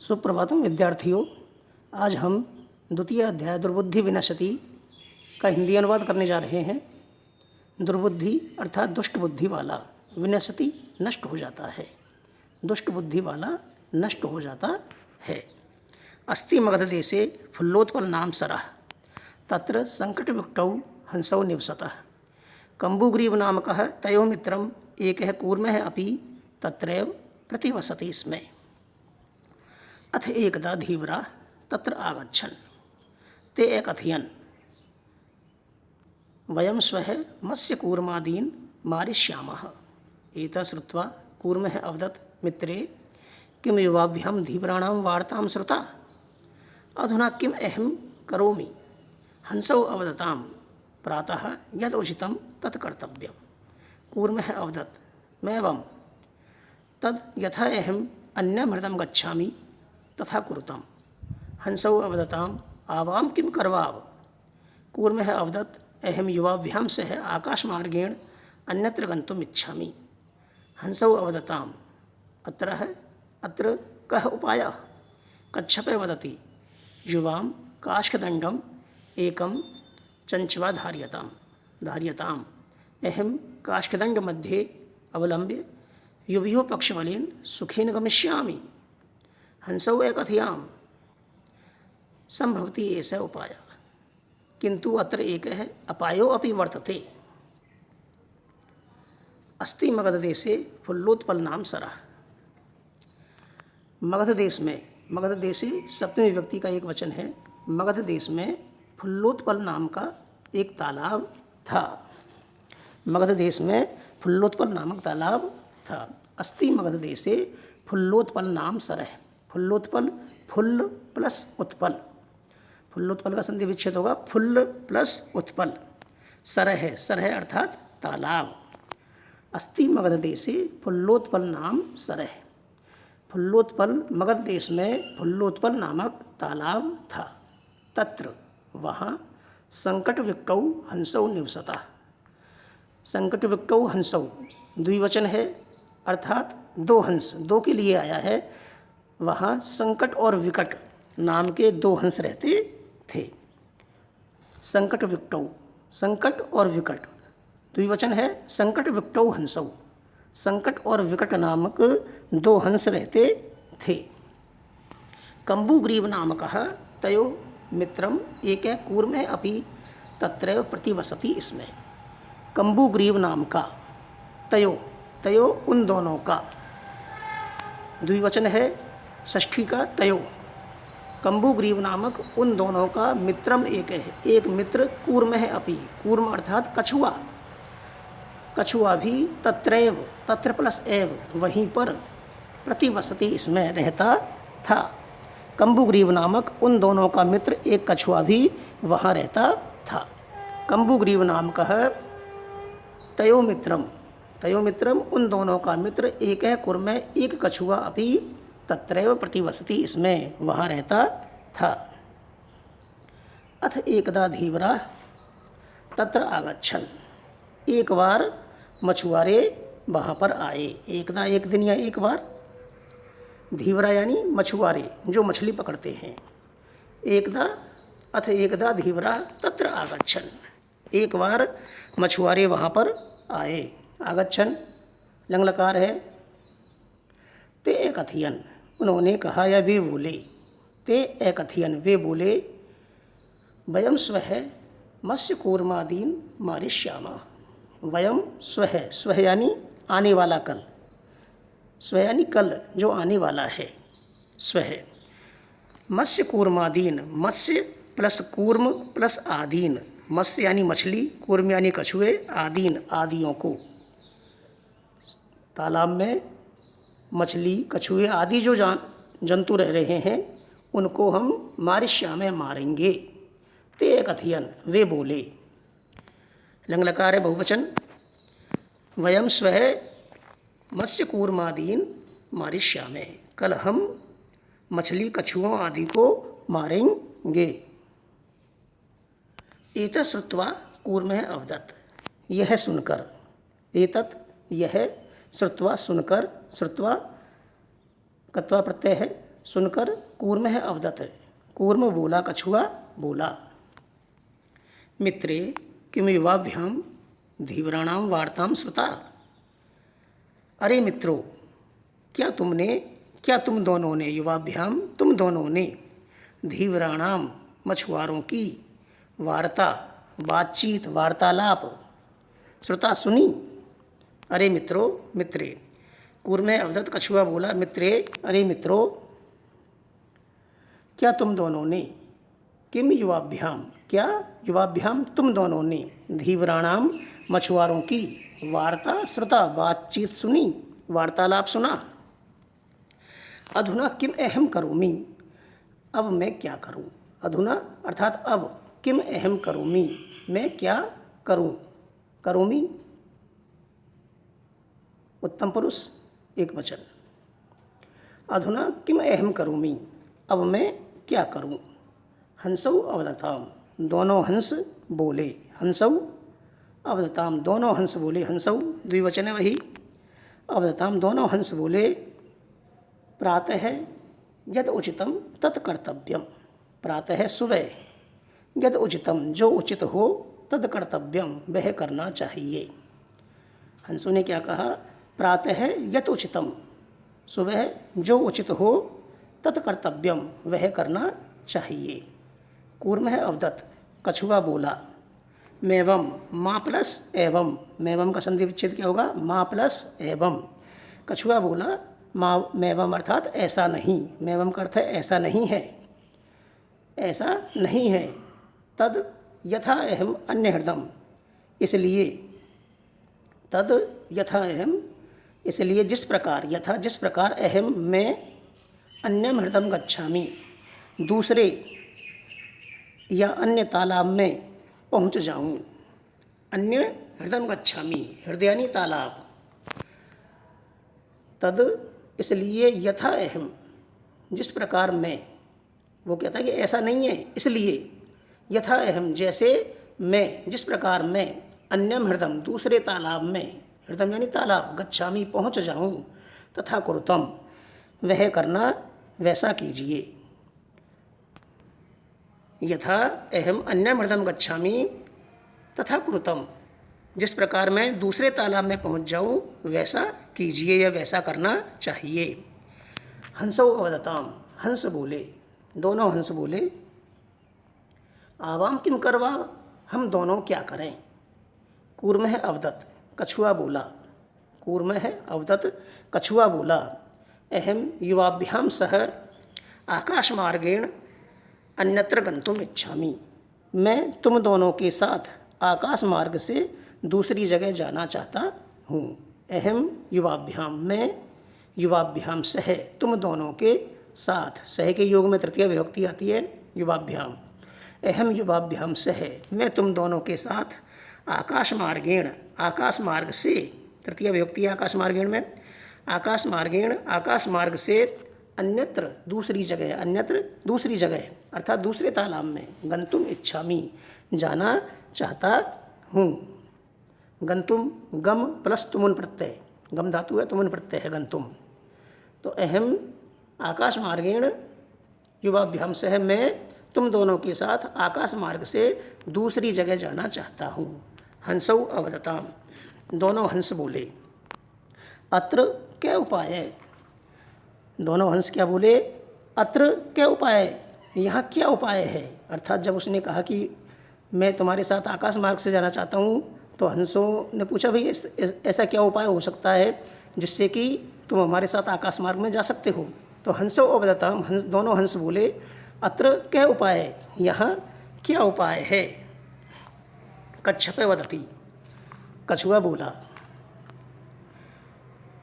सुप्रभातम विद्यार्थियों। आज हम द्वितीय अध्याय दुर्बुद्धि विनश्यति का हिंदी अनुवाद करने जा रहे हैं। दुर्बुद्धि अर्थात दुष्ट बुद्धि वाला, विनश्यति नष्ट हो जाता है, दुष्ट बुद्धि वाला नष्ट हो जाता है। अस्ति मगधदेशे फुल्लोत्पल नाम सरः तत्र संकटविक्टौ हंसौ निवसतः कम्बुग्रीव नामकः तयो मित्रम् एकः कूर्मः अपि तत्रैव प्रतिवसति स्म। अथ एकदा धीवरा तत्र आगच्छन् ते एकथयन् वयं स्वः मत्स्यकूर्मादीन् मारिष्यामः। एतत् श्रुत्वा कूर्मः अवदत् मित्रे किं युवाभ्यां धीवराणां वार्तां श्रुता? अधुना किम् अहं करोमि? हंसौ अवदतां प्रातः यद् उचितं तत् कर्तव्यम्। कूर्मः अवदत् मैवं तद् यथा अहम् अन्यमृतं गच्छामि तथा कुरुतम्। हंसौ अवदताम् आवां किं करवाव? कूर्मः अवदत् अहं युवाभ्यां सह आकाशमार्गेण अन्यत्र गन्तुम् इच्छामि। हंसौ अवदताम् अत्र कः उपायः? कच्छपः वदति युवां काष्ठदण्डम् एकं चञ्च्वा धार्यताम्। अहं काष्ठदण्डमध्ये अवलम्ब्य युवयोः पक्षबलेन सुखेन गमिष्यामि। हंसौ एकथयाम् सम्भवति एषः उपायः, किन्तु अत्र एकः अपायो अपि वर्तते। अस्ति मगधदेशे फुल्लोत्पल नाम सरः। मगध देशे सप्तमी विभक्ति का एक वचन है। मगध देश में फुल्लोत्पल नाम का एक तालाब था। मगध देश में फुल्लोत्पल नामक तालाब था। अस्ति मगध देशे फुल्लोत्पल नाम सरः। फुल्लोत्पल फुल्ल प्लस उत्पल, फुल्लोत्पल का संधि विच्छेद होगा फुल्ल प्लस उत्पल। सरः सरः अर्थात तालाब। अस्ति मगध देशे फुल्लोत्पल नाम सरः। फुल्लोत्पल मगध देश में फुल्लोत्पल नामक तालाब था। तत्र वहाँ संकटविक्टौ हंसौ निवसतः। संकटविक्टौ हंसौ द्विवचन है, अर्थात दो हंस, दो के लिए आया है। वहाँ संकट और विकट नाम के दो हंस रहते थे। संकटविक्टौ, संकट और विकट द्विवचन है। संकटविक्टौ हंसौ, संकट और विकट नामक दो हंस रहते थे। कम्बुग्रीव नामकः तयो मित्रम् एकः कूर्मः अपि तत्रैव प्रतिवसति स्म। कम्बुग्रीव नाम का, तयो उन दोनों का, द्विवचन है, षष्ठी का तयो। कम्बुग्रीव नामक उन दोनों का मित्रम एक है, एक मित्र कूर्मः अपि, कूर्म अर्थात कछुआ, कछुआ भी तत्रैव, तत्र प्लस एव, वहीं पर, प्रतिवसति इसमें रहता था। कम्बुग्रीव नामक उन दोनों का मित्र एक कछुआ भी वहाँ रहता था। कम्बुग्रीव नाम का है तयो मित्रम उन दोनों का मित्र एक है कूर्म, एक कछुआ अपि तत्रैव प्रतिवसति इसमें वहाँ रहता था। अथ एकदा धीवरा तत्र आगच्छन्। एक बार मछुआरे वहाँ पर आए। एकदा एक दिन या एक बार। धीवरा यानी मछुआरे जो मछली पकड़ते हैं। एकदा धीवरा तत्र आगच्छन्। एक बार मछुआरे वहाँ पर आए। आगच्छन् लंगलकार है। ते एकथयन्, उन्होंने कहा या वे बोले। ते एकथयन्, वे बोले वयं स्वः मत्स्यकूर्मादीन् मारिष्यामः। वयं स्वः यानी आने वाला कल, स्वः यानी कल जो आने वाला है। स्वः मत्स्यकूर्मादीन्, मत्स्य प्लस कूर्म प्लस आदीन, मत्स्य यानी मछली, कूर्म यानी कछुए, आदीन आदियों को। तालाब में मछली, कछुए आदि जो जंतु रह रहे हैं उनको हम मारिष्यामः मारेंगे। ते कथयन्, वे बोले। लंगलकार है बहुवचन। वयं स्वः मत्स्यकूर्मादीन् मारिष्यामः, कल हम मछली कछुओं आदि को मारेंगे। एतत् श्रुत्वा कूर्मः अवदत्, यह सुनकर, एतत् यह, श्रुत्वा सुनकर, श्रुत्वा कत्वा प्रत्यय है, सुनकर कूर्मः अवदत्, कूर्म बोला, कछुआ बोला। मित्रे किम युवाभ्यां धीवराणां वार्तां श्रुता। अरे मित्रों, क्या तुम दोनों ने, युवाभ्यां तुम दोनों ने, धीवराणाम मछुआरों की, वार्ता बातचीत वार्तालाप, श्रुता सुनी। अरे मित्रों, मित्रे, कूर्मे अवदत्, कछुआ बोला, मित्रे अरे मित्रों, क्या तुम दोनों ने, किम युवाभ्याम क्या युवाभ्याम तुम दोनों ने, धीवराणाम मछुआरों की, वार्ता श्रुता बातचीत सुनी, वार्तालाप सुना। अधुना किम अहम करोमि, अब मैं क्या करूं। अधुना अर्थात अब, किम अहम करोमि, मैं क्या करूं। करोमि उत्तम पुरुष एक वचन। अधुना किम अहम करोमि, अब मैं क्या करूं। हंसौ अवदताम, दोनों हंस बोले। हंसौ अवदताम, दोनों हंस बोले। हंसौ द्विवचन है वही। अवदताम, दोनों हंस बोले। प्रातः यद उचितम तत् कर्तव्यम, प्रातः सुबह, यद उचितम जो उचित हो, तद कर्तव्यम वह करना चाहिए। हंसों ने क्या कहा, प्रातः यत उचितम, सुबह जो उचित हो, तत् कर्तव्यम वह करना चाहिए। कूर्मः अवदत्, कछुआ बोला। मेवम, माँ प्लस एवं, मेवम का संधि विच्छेद क्या होगा, माँ प्लस एवं। कछुआ बोला माँ, मेवम अर्थात ऐसा नहीं, मेवम का अर्थ है ऐसा नहीं है, ऐसा नहीं है। तद यथा अहम अन्य हृदम, इसलिए, तद यथा अहम इसलिए, जिस प्रकार, यथा जिस प्रकार, अहम मैं, अन्यम हृदम गच्छामि दूसरे या अन्य तालाब में पहुँच जाऊँ। अन्य हृदम गच्छामि, हृदयानी तालाब। तद इसलिए, यथा अहम जिस प्रकार मैं, वो कहता है कि ऐसा नहीं है इसलिए, यथा अहम जैसे मैं, जिस प्रकार मैं, अन्यम हृदम दूसरे तालाब में, हृदम यानी तालाब, गच्छामि पहुँच जाऊँ, तथा कुरुतम वह करना वैसा कीजिए। यथा अहम अन्यम हृदम गच्छामि तथा कुरुतम, जिस प्रकार मैं दूसरे तालाब में पहुँच जाऊँ वैसा कीजिए या वैसा करना चाहिए। हंसौ अवदताम, हंस बोले, दोनों हंस बोले। आवाम किम करवा, हम दोनों क्या करें। कूर्मः अवदत्, कछुआ बोला। कूर्मः अवदत्, कछुआ बोला। अहम युवाभ्याम सह आकाशमार्गेण अन्यत्र गंतुम इच्छामि, मैं तुम दोनों के साथ आकाश मार्ग से दूसरी जगह जाना चाहता हूँ। अहम युवाभ्याम, मैं युवाभ्याम सह, तुम दोनों के साथ, सह के योग में तृतीय विभक्ति आती है युवाभ्याम। अहम युवाभ्याम सह, मैं तुम दोनों के साथ आकाश मार्गेण, आकाश मार्ग से, तृतीय विभक्ति आकाश मार्गेण में, आकाश मार्गेण आकाश मार्ग से, अन्यत्र दूसरी जगह, अन्यत्र दूसरी जगह अर्थात दूसरे तालाब में, गंतुम इच्छामि जाना चाहता हूँ। गंतुम गम प्लस तुमुन प्रत्यय, गम धातु है, तुमुन प्रत्यय है गंतुम। तो अहम आकाश मार्गेण युवाभ्याम सह, मैं तुम दोनों के साथ आकाश मार्ग से दूसरी जगह जाना चाहता हूँ। हंसौ अवदताम, दोनों हंस बोले। अत्र क्या उपाय है, दोनों हंस क्या बोले, अत्र क्या उपाय है, यहाँ क्या उपाय है। अर्थात जब उसने कहा कि मैं तुम्हारे साथ आकाश मार्ग से जाना चाहता हूँ, तो हंसों ने पूछा भाई ऐसा क्या उपाय हो सकता है जिससे कि तुम हमारे साथ आकाश मार्ग में जा सकते हो। तो हंसौ अवदताम, दोनों हंस बोले, अत्र क्या उपाय है, यहाँ क्या उपाय है। कच्छपे वदति, कछुआ बोला।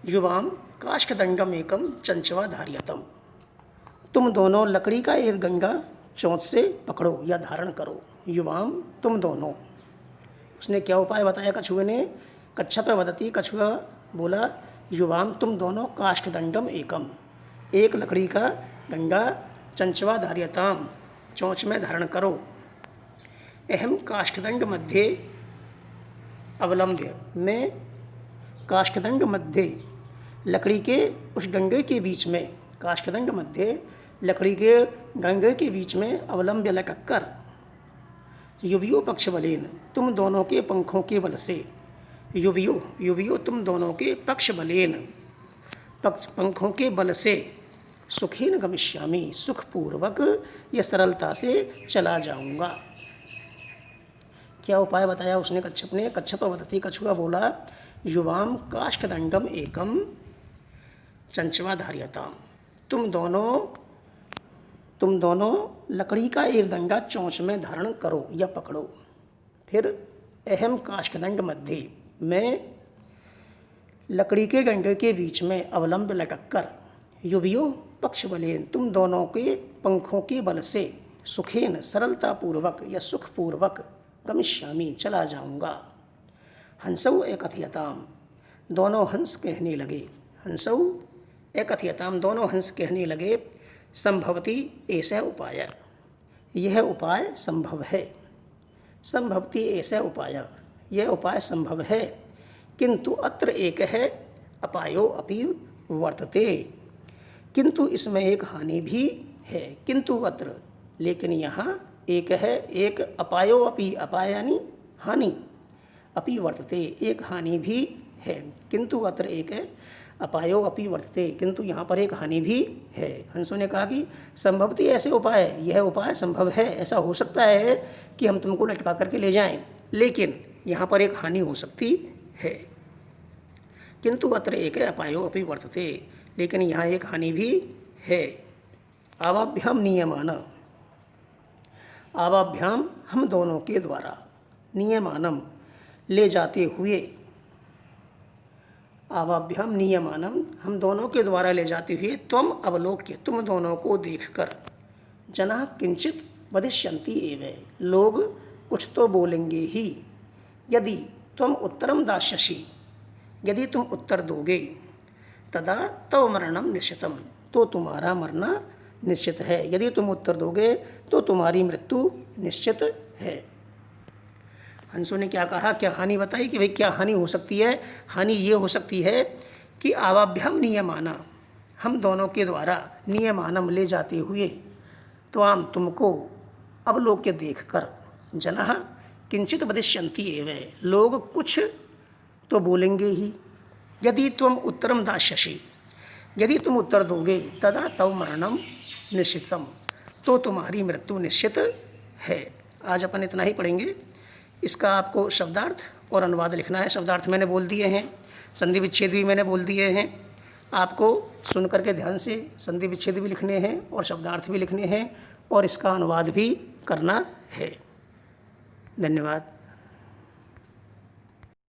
युवाम काष्ठदंडम एकम चंचवा धार्यतम, तुम दोनों लकड़ी का एक गंगा चोंच से पकड़ो या धारण करो। युवाम तुम दोनों, उसने क्या उपाय बताया कछुए ने। कच्छप वदति, कछुआ बोला, युवाम तुम दोनों काष्ठदंडम एकम, एक लकड़ी का गंगा चंचवा धार्यताम चोंच में धारण करो। अहम काष्ठदंड मध्य अवलंब्य, मैं काष्ठदंड मध्य, लकड़ी के उस डंडे के बीच में, काष्ठदंड मध्य लकड़ी के गंगे के बीच में अवलंब्य लटककर युवियो पक्ष बलेन, तुम दोनों के पंखों के बल से, युवियो युवियो तुम दोनों के पक्ष बलेन, पंखों के बल से, सुखीन गमिष्यामि, सुखपूर्वक या सरलता से चला जाऊंगा। क्या उपाय बताया उसने कच्छप ने? कच्छप वदति, कछुआ बोला, युवाम काष्ठदंडम एकम चंचवा धार्यताम, तुम दोनों लकड़ी का एक दंडा चोंच में धारण करो या पकड़ो। फिर अहम काष्ठदंड मध्य, मैं लकड़ी के गंडे के बीच में अवलंब लटककर, युवियो पक्ष बलेन, तुम दोनों के पंखों के बल से, सुखेन सरलतापूर्वक या सुखपूर्वक, गमिष्यामि चला जाऊंगा। हंसौ एकथयताम, दोनों हंस कहने लगे, हंसौ एकथयताम, दोनों हंस कहने लगे, संभवति ऐसा उपाय, यह उपाय संभव है, संभवति ऐसा उपाय, यह उपाय संभव है, किंतु अत्र एक है अपायो अपि वर्तते, किंतु इसमें एक हानि भी है, किंतु अत्र, लेकिन यहाँ एक है, एक अपायो अपि, अपाय यानी हानि, अपि वर्तते एक हानि भी है, किंतु अत्र एक है अपायो अपि वर्तते, किंतु यहाँ पर एक हानि भी है। हंसों ने कहा कि संभवतः ऐसे उपाय, यह उपाय संभव है, ऐसा हो सकता है कि हम तुमको लटका करके ले जाएं, लेकिन यहाँ पर एक हानि हो सकती है, किंतु अत्र एक है अपायो अपि वर्तते, लेकिन यहाँ एक हानि भी है। आवाभ्याम नियमान, आवाभ्याम हम दोनों के द्वारा, नियमानम ले जाते हुए, आवाभ्याम नियमानम हम दोनों के द्वारा ले जाते हुए, त्वम अवलोक्य तुम दोनों को देखकर, जना किंचित वदिष्यन्ति एव, लोग कुछ तो बोलेंगे ही, यदि त्वम उत्तरम दास्यसि, यदि तुम उत्तर दोगे, तदा तव मरणम निश्चितम, तो तुम्हारा मरना निश्चित है, यदि तुम उत्तर दोगे तो तुम्हारी मृत्यु निश्चित है। हंसों ने क्या कहा, क्या हानि बताई कि भाई क्या हानि हो सकती है? हानि ये हो सकती है कि आवाभ्याम नियमाना, हम दोनों के द्वारा, नियमानम ले जाते हुए, त्वाम तुमको, अवलोक्य देखकर, जनः किंचित वदिष्यन्ति एव, लोग कुछ तो बोलेंगे ही, यदि तुम उत्तरम दास्यसि, यदि तुम उत्तर दोगे, तदा तव मरणम निश्चितम, तो तुम्हारी मृत्यु निश्चित है। आज अपन इतना ही पढ़ेंगे। इसका आपको शब्दार्थ और अनुवाद लिखना है। शब्दार्थ मैंने बोल दिए हैं, संधि विच्छेद भी मैंने बोल दिए हैं, आपको सुन करके ध्यान से संधि विच्छेद भी लिखने हैं और शब्दार्थ भी लिखने हैं और इसका अनुवाद भी करना है। धन्यवाद।